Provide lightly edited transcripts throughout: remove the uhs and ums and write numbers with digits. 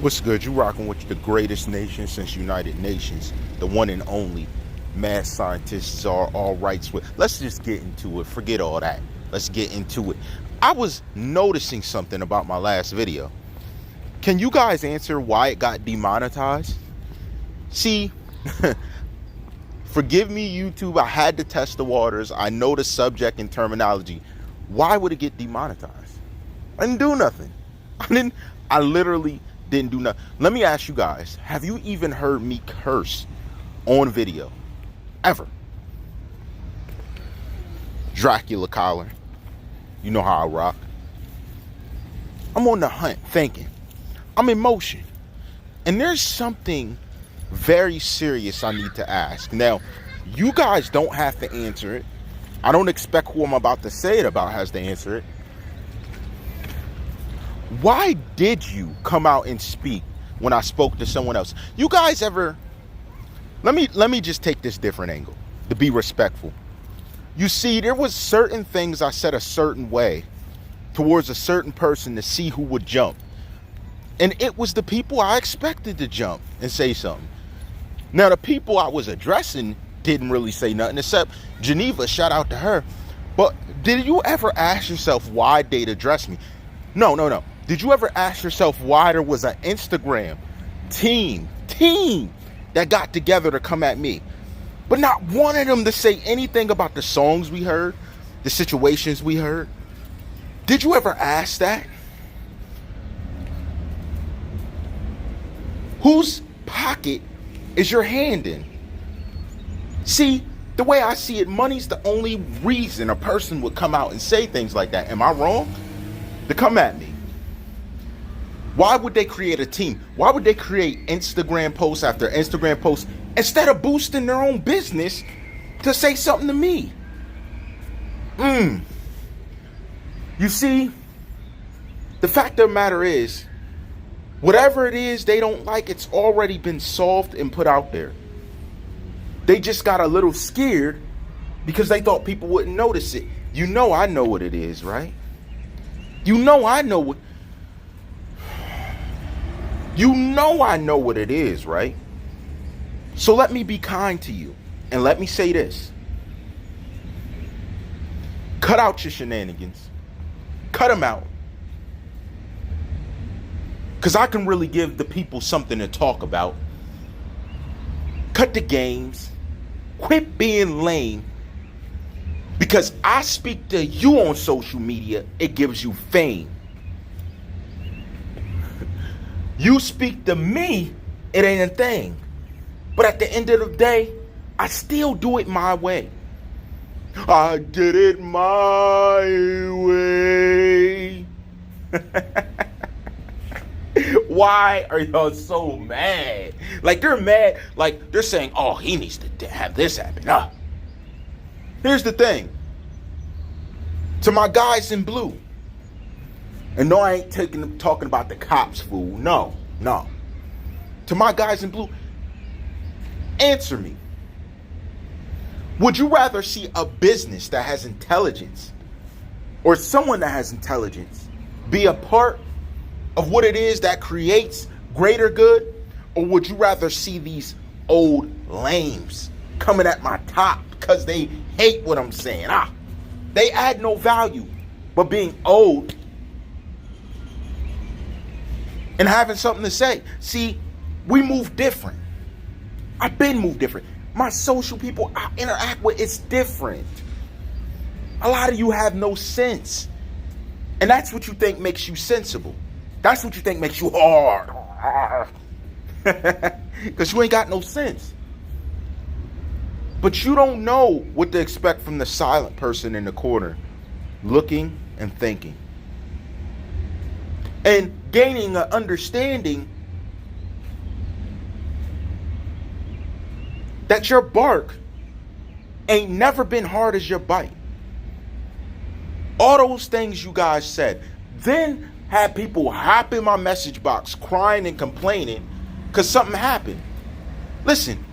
What's good? You rocking with the greatest nation since United Nations, the one and only mad scientist TheCzarr, all rights with. Let's just get into it. Forget all that. Let's get into it. I was noticing something about my last video. Can you guys answer why it got demonetized? See, forgive me, YouTube. I had to test the waters. I know the subject and terminology. Why would it get demonetized? I didn't do nothing. I literally didn't do nothing. Let me ask you guys, have you even heard me curse on video? Ever? Dracula collar. You know how I rock. I'm on the hunt thinking. I'm in motion. And there's something very serious I need to ask. Now, you guys don't have to answer it. I don't expect who I'm about to say it about has to answer it. Why did you come out and speak when I spoke to someone else? You guys ever... Let me just take this different angle to be respectful. You see, there was certain things I said a certain way towards a certain person to see who would jump. And it was the people I expected to jump and say something. Now, the people I was addressing didn't really say nothing except Geneva, shout out to her. But did you ever ask yourself why they'd address me? No. Did you ever ask yourself why there was an Instagram team that got together to come at me? But not one of them to say anything about the songs we heard, the situations we heard. Did you ever ask that? Whose pocket is your hand in? See, the way I see it, money's the only reason a person would come out and say things like that. Am I wrong? To come at me. Why would they create a team? Why would they create Instagram posts after Instagram posts instead of boosting their own business to say something to me? You see, the fact of the matter is, whatever it is they don't like, it's already been solved and put out there. They just got a little scared because they thought people wouldn't notice it. You know I know what it is, right? You know I know what... You know I know what it is, right? So let me be kind to you. And let me say this. Cut out your shenanigans. Cut them out. Because I can really give the people something to talk about. Cut the games. Quit being lame. Because I speak to you on social media, it gives you fame. You speak to me, it ain't a thing. But at the end of the day, I still do it my way. I did it my way. Why are y'all so mad? Like, they're mad. Like, they're saying, oh, he needs to have this happen. Here's the thing. To my guys in blue. And no, I ain't talking about the cops, fool. No. To my guys in blue, answer me. Would you rather see a business that has intelligence or someone that has intelligence be a part of what it is that creates greater good? Or would you rather see these old lames coming at my top because they hate what I'm saying? They add no value, but being old and having something to say. See, we move different. I've been moved different. My social people I interact with, it's different. A lot of you have no sense. And that's what you think makes you sensible. That's what you think makes you hard. Because you ain't got no sense. But you don't know what to expect from the silent person in the corner, looking and thinking. And gaining an understanding that your bark ain't never been hard as your bite. All those things you guys said. Then had people hop in my message box crying and complaining because something happened. Listen,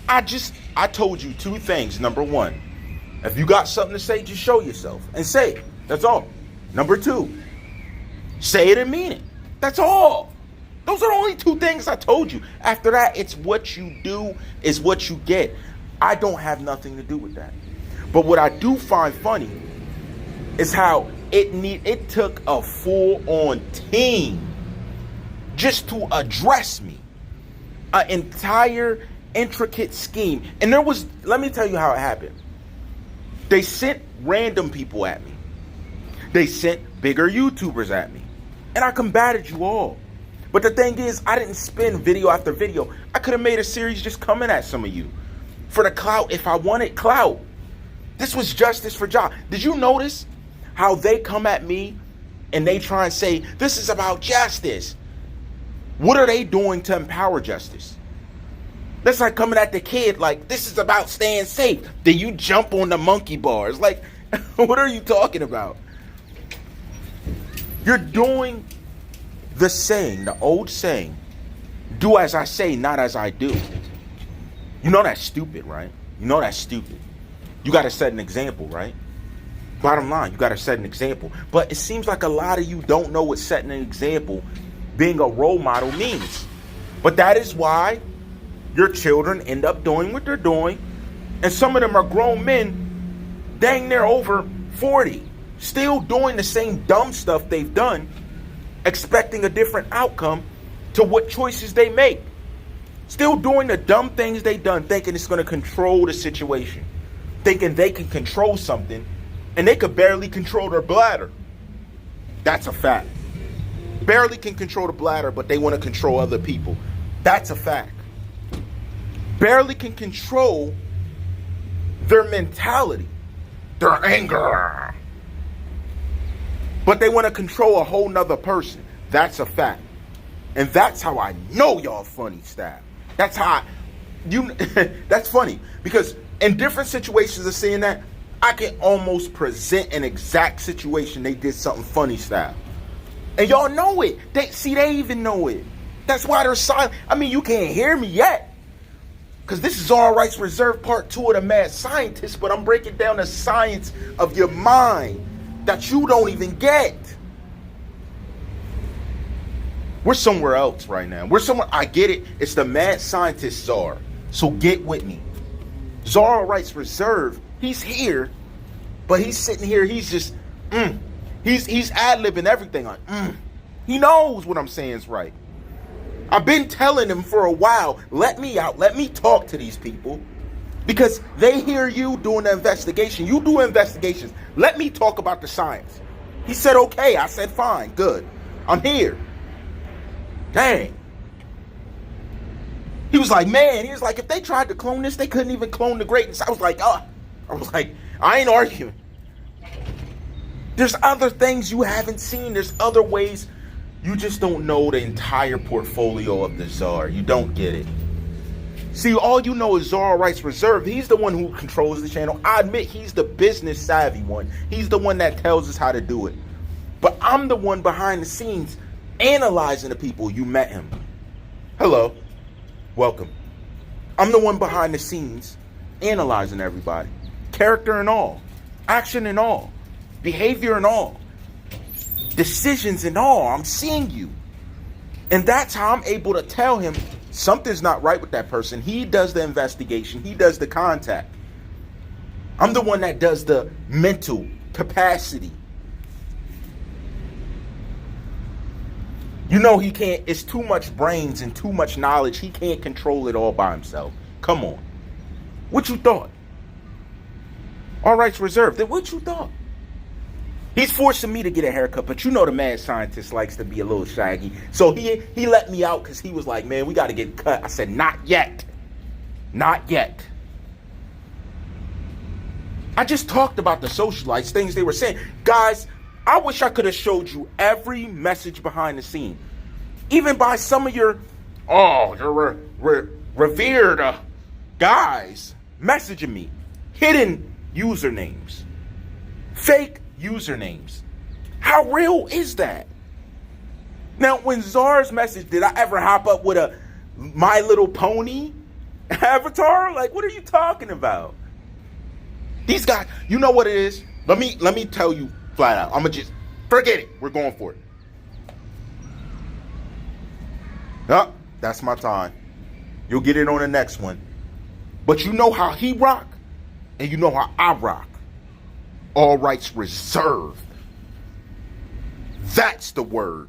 I told you two things. Number one, if you got something to say, just show yourself and say it. That's all. Number two, say it and mean it. That's all. Those are the only two things I told you. After that, it's what you do is what you get. I don't have nothing to do with that. But what I do find funny is how it took a full-on team just to address me. An entire intricate scheme. And let me tell you how it happened. They sent random people at me. They sent bigger YouTubers at me. And I combated you all. But the thing is, I didn't spin video after video. I could have made a series just coming at some of you. For the clout, if I wanted clout. This was justice for Ja. Did you notice how they come at me and they try and say, this is about justice? What are they doing to empower justice? That's like coming at the kid like, this is about staying safe. Then you jump on the monkey bars. Like, what are you talking about? You're doing the saying, the old saying, do as I say, not as I do. You know that's stupid, right? You know that's stupid. You got to set an example, right? Bottom line, you got to set an example. But it seems like a lot of you don't know what setting an example, being a role model means. But that is why your children end up doing what they're doing. And some of them are grown men, dang near over 40, still doing the same dumb stuff they've done, expecting a different outcome to what choices they make. Still doing the dumb things they've done, thinking it's going to control the situation. Thinking they can control something, and they could barely control their bladder. That's a fact. Barely can control the bladder, but they want to control other people. That's a fact. Barely can control their mentality, their anger. But they want to control a whole nother person. That's a fact. And that's how I know y'all funny style. That's how that's funny. Because in different situations of seeing that, I can almost present an exact situation they did something funny style. And y'all know it. They even know it. That's why they're silent. I mean, you can't hear me yet. Because this is All Rights Reserved Part 2 of the Mad Scientist, but I'm breaking down the science of your mind that you don't even get. We're somewhere else right now. I get it. It's the Mad Scientist TheCzarr. So get with me. TheCzarr All Rights Reserved, he's here, but he's sitting here, he's just, He's ad-libbing everything on, He knows what I'm saying is right. I've been telling him for a while, let me out, let me talk to these people. Because they hear you doing the investigation. You do investigations. Let me talk about the science. He said, okay. I said, fine, good. I'm here. Dang. He was like, man, if they tried to clone this, they couldn't even clone the greatness. I was like, I ain't arguing. There's other things you haven't seen. There's other ways. You just don't know the entire portfolio of the TheCzarr. You don't get it. See, all you know is TheCzarr All Rights Reserved. He's the one who controls the channel. I admit he's the business savvy one. He's the one that tells us how to do it. But I'm the one behind the scenes analyzing the people. You met him. Hello. Welcome. I'm the one behind the scenes analyzing everybody. Character and all. Action and all. Behavior and all. Decisions and all. I'm seeing you. And that's how I'm able to tell him something's not right with that person. He does the investigation. He does the contact. I'm the one that does the mental capacity. You know he can't, it's too much brains and too much knowledge. He can't control it all by himself. Come on. What you thought? All Rights Reserved. What you thought? He's forcing me to get a haircut, but you know the Mad Scientist likes to be a little shaggy. So he let me out because he was like, man, we got to get cut. I said, not yet. Not yet. I just talked about the socialites, things they were saying. Guys, I wish I could have showed you every message behind the scene. Even by some of your, revered guys messaging me. Hidden usernames. Fake usernames. How real is that? Now, when TheCzarr's message, did I ever hop up with a My Little Pony avatar? Like, what are you talking about? These guys, you know what it is? Let me tell you flat out. I'ma just forget it. We're going for it. Oh, that's my time. You'll get it on the next one. But you know how he rock, and you know how I rock. All rights reserved. That's the word.